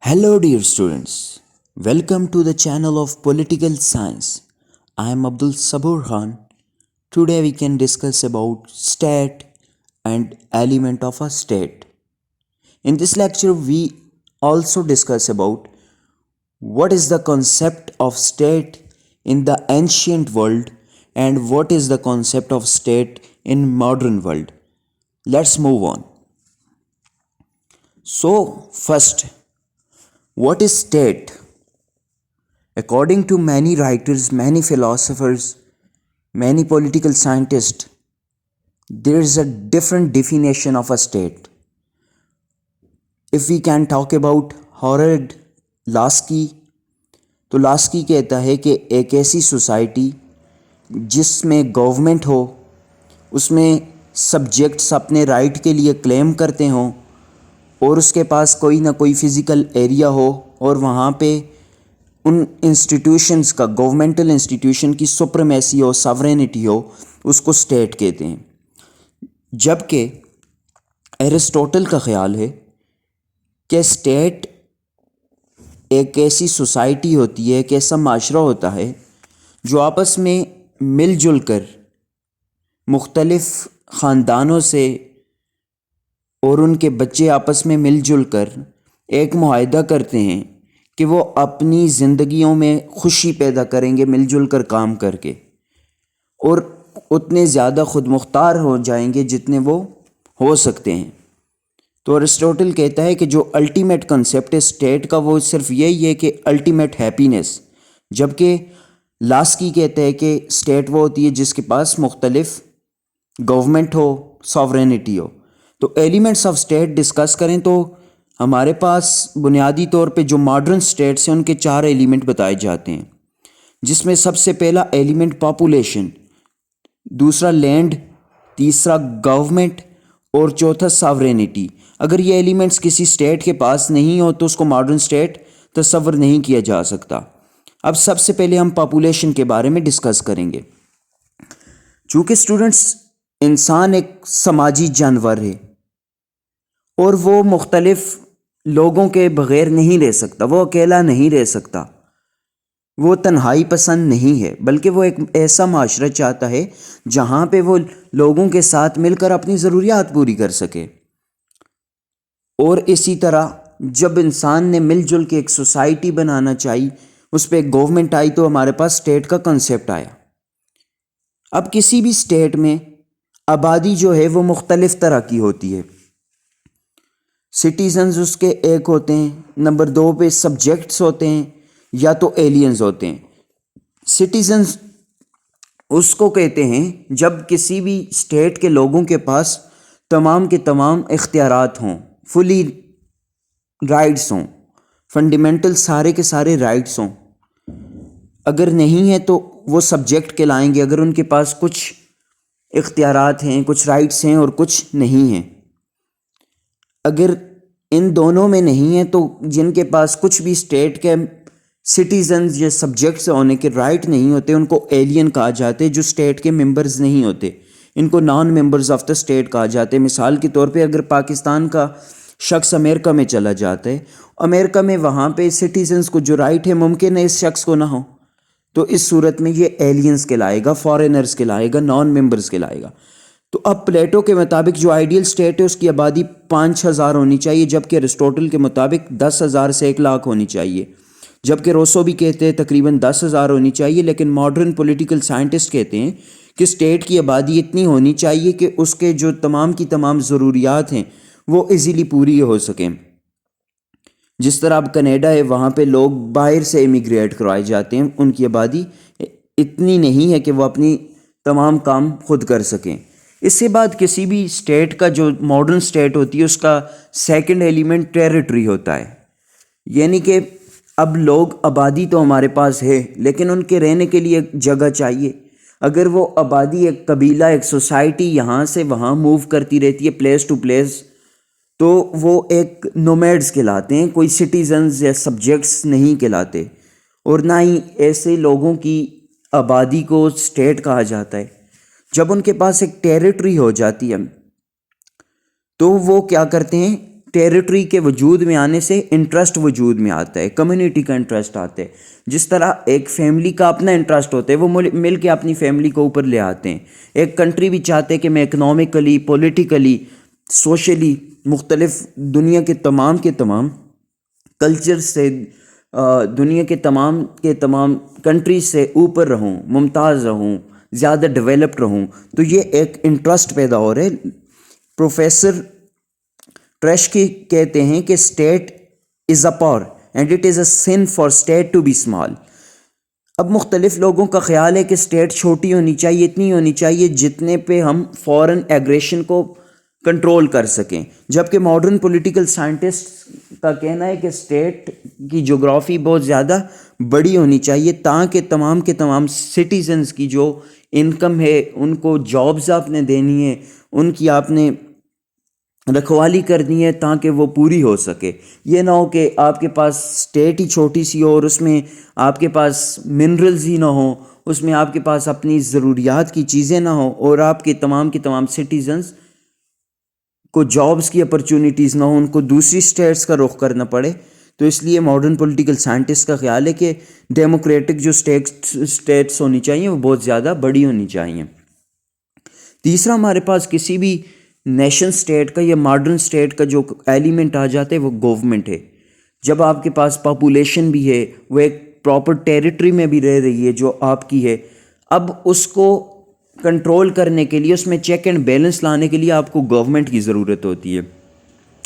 Hello, dear students. Welcome to the channel of Political Science. I am Abdul Sabur Khan. Today we can discuss about state and element of a state. In this lecture, we also discuss about what is the concept of state in the ancient world and what is the concept of state in modern world. Let's move on. So, first, what is state? According to many writers, many philosophers, many political scientists, there is a different definition of a state. If we can talk about Harold Lasky, تو لاسکی کہتا ہے کہ ایک ایسی society جس میں government ہو، اس میں subjects اپنے رائٹ کے لیے کلیم کرتے ہوں اور اس کے پاس کوئی نہ کوئی فزیکل ایریا ہو اور وہاں پہ ان انسٹیٹیوشنز کا، گورنمنٹل انسٹیٹیوشن کی سپریمیسی ہو، ساورینٹی ہو، اس کو اسٹیٹ کہتے ہیں. جبکہ ایرسٹوٹل کا خیال ہے کہ اسٹیٹ ایک ایسی سوسائٹی ہوتی ہے، ایک ایسا معاشرہ ہوتا ہے جو آپس میں مل جل کر مختلف خاندانوں سے اور ان کے بچے آپس میں مل جل کر ایک معاہدہ کرتے ہیں کہ وہ اپنی زندگیوں میں خوشی پیدا کریں گے مل جل کر کام کر کے، اور اتنے زیادہ خود مختار ہو جائیں گے جتنے وہ ہو سکتے ہیں. تو ایرسٹوٹل کہتا ہے کہ جو الٹیمیٹ کنسیپٹ ہے اسٹیٹ کا وہ صرف یہی ہے کہ الٹیمیٹ ہیپینس، جبکہ لاسکی کہتا ہے کہ اسٹیٹ وہ ہوتی ہے جس کے پاس مختلف گورنمنٹ ہو، ساورینٹی ہو. تو ایلیمنٹس آف اسٹیٹ ڈسکس کریں تو ہمارے پاس بنیادی طور پہ جو ماڈرن اسٹیٹس ہیں ان کے 4 ایلیمنٹ بتائے جاتے ہیں، جس میں سب سے پہلا ایلیمنٹ پاپولیشن، دوسرا لینڈ، تیسرا گورنمنٹ اور چوتھا ساورینٹی. اگر یہ ایلیمنٹس کسی اسٹیٹ کے پاس نہیں ہو تو اس کو ماڈرن اسٹیٹ تصور نہیں کیا جا سکتا. اب سب سے پہلے ہم پاپولیشن کے بارے میں ڈسکس کریں گے. چونکہ اسٹوڈنٹس، انسان ایک سماجی جانور ہے اور وہ مختلف لوگوں کے بغیر نہیں رہ سکتا، وہ اکیلا نہیں رہ سکتا، وہ تنہائی پسند نہیں ہے، بلکہ وہ ایک ایسا معاشرہ چاہتا ہے جہاں پہ وہ لوگوں کے ساتھ مل کر اپنی ضروریات پوری کر سکے. اور اسی طرح جب انسان نے مل جل کے ایک سوسائٹی بنانا چاہی، اس پہ ایک گورنمنٹ آئی تو ہمارے پاس اسٹیٹ کا کنسیپٹ آیا. اب کسی بھی اسٹیٹ میں آبادی جو ہے وہ مختلف طرح کی ہوتی ہے. سٹیزنز اس کے ایک ہوتے ہیں، نمبر 2 پہ سبجیکٹس ہوتے ہیں یا تو ایلینز ہوتے ہیں. سٹیزنز اس کو کہتے ہیں جب کسی بھی اسٹیٹ کے لوگوں کے پاس تمام کے تمام اختیارات ہوں، فلی رائٹس ہوں، فنڈامنٹل سارے کے سارے رائٹس ہوں. اگر نہیں ہے تو وہ سبجیکٹ کہلائیں گے، اگر ان کے پاس کچھ اختیارات ہیں، کچھ رائٹس ہیں اور کچھ نہیں ہیں. اگر ان دونوں میں نہیں ہے تو جن کے پاس کچھ بھی اسٹیٹ کے سٹیزنز یا سبجیکٹس ہونے کے رائٹ نہیں ہوتے ان کو ایلین کہا جاتے، جو اسٹیٹ کے ممبرز نہیں ہوتے. ان کو naan members of the state کہا جاتے. مثال کے طور پہ اگر پاکستان کا شخص امریکہ میں چلا جاتا ہے، امریکہ میں وہاں پہ سٹیزنز کو جو رائٹ ہے ممکن ہے اس شخص کو نہ ہو، تو اس صورت میں یہ ایلینز کہلائے گا، فارینرز کہلائے گا، نان ممبرز کہلائے گا. تو اب پلیٹو کے مطابق جو آئیڈیل اسٹیٹ ہے اس کی آبادی 5000 ہونی چاہیے، جبکہ ایرسٹوٹل کے مطابق 10,000 سے 1,00,000 ہونی چاہیے، جبکہ روسو بھی کہتے ہیں تقریباً 10,000 ہونی چاہیے. لیکن ماڈرن پولیٹیکل سائنٹسٹ کہتے ہیں کہ اسٹیٹ کی آبادی اتنی ہونی چاہیے کہ اس کے جو تمام کی تمام ضروریات ہیں وہ ایزیلی پوری ہو سکیں. جس طرح اب کینیڈا ہے، وہاں پہ لوگ باہر سے امیگریٹ کروائے جاتے ہیں، ان کی آبادی اتنی نہیں ہے کہ وہ اپنی تمام کام خود کر سکیں. اس کے بعد کسی بھی اسٹیٹ کا جو ماڈرن اسٹیٹ ہوتی ہے اس کا سیکنڈ ایلیمنٹ ٹیریٹری ہوتا ہے. یعنی کہ اب لوگ، آبادی تو ہمارے پاس ہے لیکن ان کے رہنے کے لیے ایک جگہ چاہیے. اگر وہ آبادی، ایک قبیلہ، ایک سوسائٹی یہاں سے وہاں موو کرتی رہتی ہے پلیس ٹو پلیس، تو وہ ایک نومیڈز کہلاتے ہیں، کوئی سٹیزنز یا سبجیکٹس نہیں کہلاتے. اور نہ ہی ایسے لوگوں کی آبادی کو اسٹیٹ کہا جاتا ہے. جب ان کے پاس ایک ٹیریٹری ہو جاتی ہے تو وہ کیا کرتے ہیں، ٹیریٹری کے وجود میں آنے سے انٹرسٹ وجود میں آتا ہے، کمیونٹی کا انٹرسٹ آتا ہے. جس طرح ایک فیملی کا اپنا انٹرسٹ ہوتا ہے، وہ مل کے اپنی فیملی کو اوپر لے آتے ہیں. ایک کنٹری بھی چاہتے ہیں کہ میں اکنامکلی، پولیٹیکلی، سوشلی مختلف دنیا کے تمام کلچر سے، دنیا کے تمام کنٹریز سے اوپر رہوں، ممتاز رہوں، زیادہ ڈیولپڈ رہوں. تو یہ ایک انٹرسٹ پیدا ہو رہا ہے. پروفیسر ٹریشکی کہتے ہیں کہ state is a power and it is a sin for state to be small. اب مختلف لوگوں کا خیال ہے کہ اسٹیٹ چھوٹی ہونی چاہیے، اتنی ہونی چاہیے جتنے پہ ہم فورن ایگریشن کو کنٹرول کر سکیں، جبکہ ماڈرن پولیٹیکل سائنٹسٹ کا کہنا ہے کہ اسٹیٹ کی جغرافی بہت زیادہ بڑی ہونی چاہیے تاکہ تمام کے تمام سٹیزنز کی جو انکم ہے، ان کو جابز آپ نے دینی ہے، ان کی آپ نے رکھوالی کرنی ہے تاکہ وہ پوری ہو سکے. یہ نہ ہو کہ آپ کے پاس اسٹیٹ ہی چھوٹی سی ہو اور اس میں آپ کے پاس منرلز ہی نہ ہوں، اس میں آپ کے پاس اپنی ضروریات کی چیزیں نہ ہوں اور آپ کے تمام سٹیزنز کو جابز کی اپرچونیٹیز نہ ہوں، ان کو دوسری اسٹیٹس کا رخ کرنا پڑے. تو اس لیے ماڈرن پولیٹیکل سائنٹسٹ کا خیال ہے کہ ڈیموکریٹک جو اسٹیٹس ہونی چاہیے وہ بہت زیادہ بڑی ہونی چاہیے. تیسرا، ہمارے پاس کسی بھی نیشن اسٹیٹ کا یا ماڈرن اسٹیٹ کا جو ایلیمنٹ آ جاتا ہے وہ گورنمنٹ ہے. جب آپ کے پاس پاپولیشن بھی ہے، وہ ایک پراپر ٹیریٹری میں بھی رہ رہی ہے جو آپ کی ہے، اب اس کو کنٹرول کرنے کے لیے، اس میں چیک اینڈ بیلنس لانے کے لیے آپ کو گورنمنٹ کی ضرورت ہوتی ہے.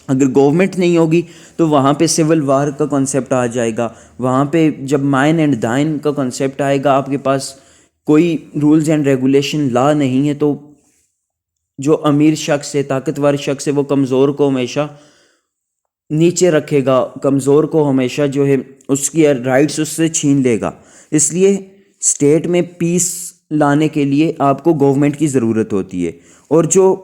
اگر گورنمنٹ نہیں ہوگی تو وہاں پہ سول وار کا کنسیپٹ آ جائے گا، وہاں پہ جب مائن اینڈ دائن کا کنسیپٹ آئے گا، آپ کے پاس کوئی رولز اینڈ ریگولیشن لا نہیں ہے، تو جو امیر شخص ہے، طاقتور شخص ہے، وہ کمزور کو ہمیشہ نیچے رکھے گا، کمزور کو ہمیشہ جو ہے اس کی رائٹس اس سے چھین لے گا. اس لیے اسٹیٹ میں پیس لانے کے لیے آپ کو گورنمنٹ کی ضرورت ہوتی ہے، اور جو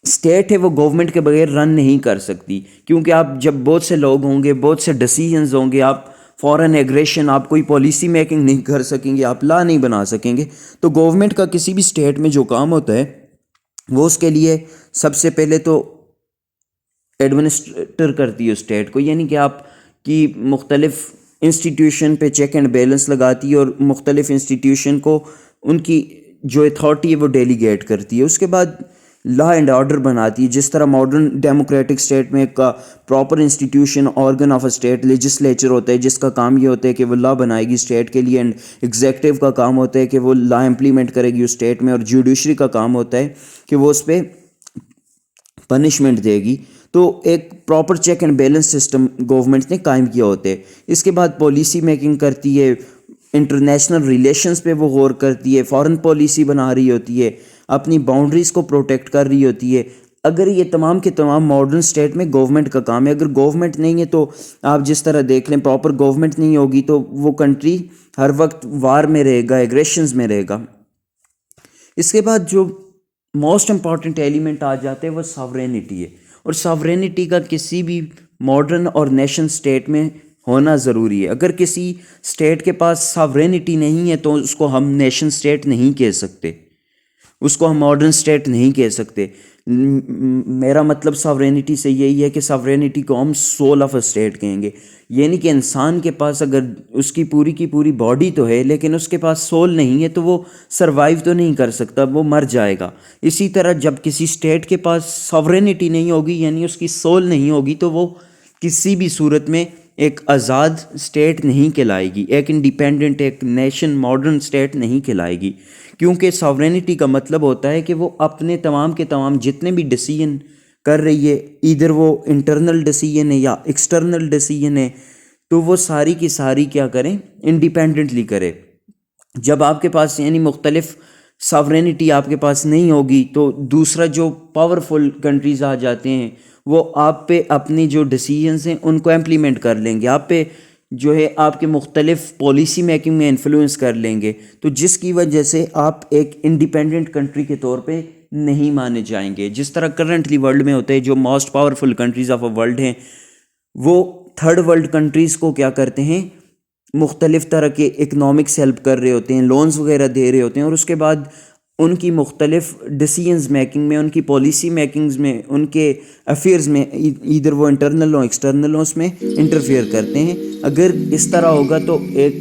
اسٹیٹ ہے وہ گورنمنٹ کے بغیر رن نہیں کر سکتی، کیونکہ آپ جب بہت سے لوگ ہوں گے، بہت سے ڈیسیژنز ہوں گے، آپ فورن ایگریشن، آپ کوئی پالیسی میکنگ نہیں کر سکیں گے، آپ لا نہیں بنا سکیں گے. تو گورنمنٹ کا کسی بھی اسٹیٹ میں جو کام ہوتا ہے وہ اس کے لیے سب سے پہلے تو ایڈمنسٹریٹر کرتی ہے اسٹیٹ کو، یعنی کہ آپ کی مختلف انسٹیٹیوشن پہ چیک اینڈ بیلنس لگاتی ہے اور مختلف انسٹیٹیوشن کو ان کی جو اتھارٹی ہے وہ ڈیلیگیٹ کرتی ہے. اس کے بعد لا اینڈ آرڈر بناتی ہے. جس طرح ماڈرن ڈیموکریٹک اسٹیٹ میں ایک proper institution, organ of a state legislature ہوتا ہے، جس کا کام یہ ہوتا ہے کہ وہ لا بنائے گی اسٹیٹ کے لیے، اینڈ ایگزیکٹو کا کام ہوتا ہے کہ وہ لا امپلیمنٹ کرے گی اس اسٹیٹ میں، اور جوڈیشری کا کام ہوتا ہے کہ وہ اس پہ پنشمنٹ دے گی. تو ایک proper check and balance system government نے قائم کیا ہوتے ہیں. اس کے بعد پالیسی میکنگ کرتی ہے، انٹرنیشنل ریلیشنز پہ وہ غور کرتی ہے، فارن پالیسی بنا رہی ہوتی ہے، اپنی باؤنڈریز کو پروٹیکٹ کر رہی ہوتی ہے. اگر یہ تمام کے تمام ماڈرن اسٹیٹ میں گورنمنٹ کا کام ہے. اگر گورنمنٹ نہیں ہے تو آپ جس طرح دیکھ لیں، پراپر گورنمنٹ نہیں ہوگی تو وہ کنٹری ہر وقت وار میں رہے گا، ایگریشنز میں رہے گا. اس کے بعد جو موسٹ امپورٹنٹ ایلیمنٹ آ جاتے ہیں وہ ساورینٹی ہے، اور ساورینٹی کا کسی بھی ماڈرن اور نیشن اسٹیٹ میں ہونا ضروری ہے. اگر کسی اسٹیٹ کے پاس ساورینٹی نہیں ہے تو اس کو ہم نیشن اسٹیٹ نہیں کہہ سکتے، اس کو ہم ماڈرن اسٹیٹ نہیں کہہ سکتے. میرا مطلب ساورینٹی سے یہی ہے کہ ساورینٹی کو ہم سول آف اے اسٹیٹ کہیں گے. یعنی کہ انسان کے پاس اگر اس کی پوری باڈی تو ہے لیکن اس کے پاس سول نہیں ہے تو وہ سروائیو تو نہیں کر سکتا، وہ مر جائے گا. اسی طرح جب کسی اسٹیٹ کے پاس ساورینٹی نہیں ہوگی، یعنی اس کی سول نہیں ہوگی، تو وہ کسی بھی صورت میں ایک آزاد اسٹیٹ نہیں کہلائے گی، ایک انڈیپینڈنٹ، ایک نیشن، ماڈرن اسٹیٹ نہیں کہلائے گی. کیونکہ ساورینٹی کا مطلب ہوتا ہے کہ وہ اپنے تمام کے تمام جتنے بھی ڈیسیژن کر رہی ہے، ایدر وہ انٹرنل ڈیسیژن ہے یا ایکسٹرنل ڈیسیژن ہے، تو وہ ساری کی ساری کیا کریں، انڈیپینڈنٹلی کرے. جب آپ کے پاس یعنی مختلف ساورینٹی آپ کے پاس نہیں ہوگی تو دوسرا جو پاورفل کنٹریز آ جاتے ہیں وہ آپ پہ اپنی جو ڈیسیژنز ہیں ان کو امپلیمنٹ کر لیں گے، آپ پہ جو ہے آپ کے مختلف پالیسی میکنگ میں انفلوئنس کر لیں گے، تو جس کی وجہ سے آپ ایک انڈیپینڈنٹ کنٹری کے طور پہ نہیں مانے جائیں گے. جس طرح کرنٹلی ورلڈ میں ہوتے ہیں، جو most powerful countries of a world ہیں، وہ تھرڈ ورلڈ کنٹریز کو کیا کرتے ہیں، مختلف طرح کے اکنامکس ہیلپ کر رہے ہوتے ہیں، لونز وغیرہ دے رہے ہوتے ہیں، اور اس کے بعد ان کی مختلف ڈیسیژنز میکنگ میں، ان کی پالیسی میکنگز میں، ان کے افیئرز میں، ادھر وہ انٹرنل ہوں ایکسٹرنل ہوں، اس میں انٹرفیئر کرتے ہیں. اگر اس طرح ہوگا تو ایک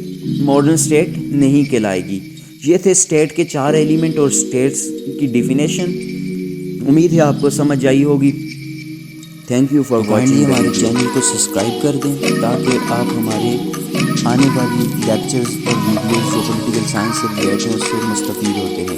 ماڈرن اسٹیٹ نہیں کہلائے گی. یہ تھے اسٹیٹ کے 4 ایلیمنٹ اور اسٹیٹس کی ڈیفینیشن. امید ہے آپ کو سمجھ آئی ہوگی. Thank you for kindly watching the ہمارے ویڈیو. چینل کو سبسکرائب کر دیں تاکہ آپ ہمارے آنے والی لیکچرز اور ویڈیوز جو پولیٹیکل سائنس سے ریلیٹ ہیں اس سے مستفید ہوتے ہیں.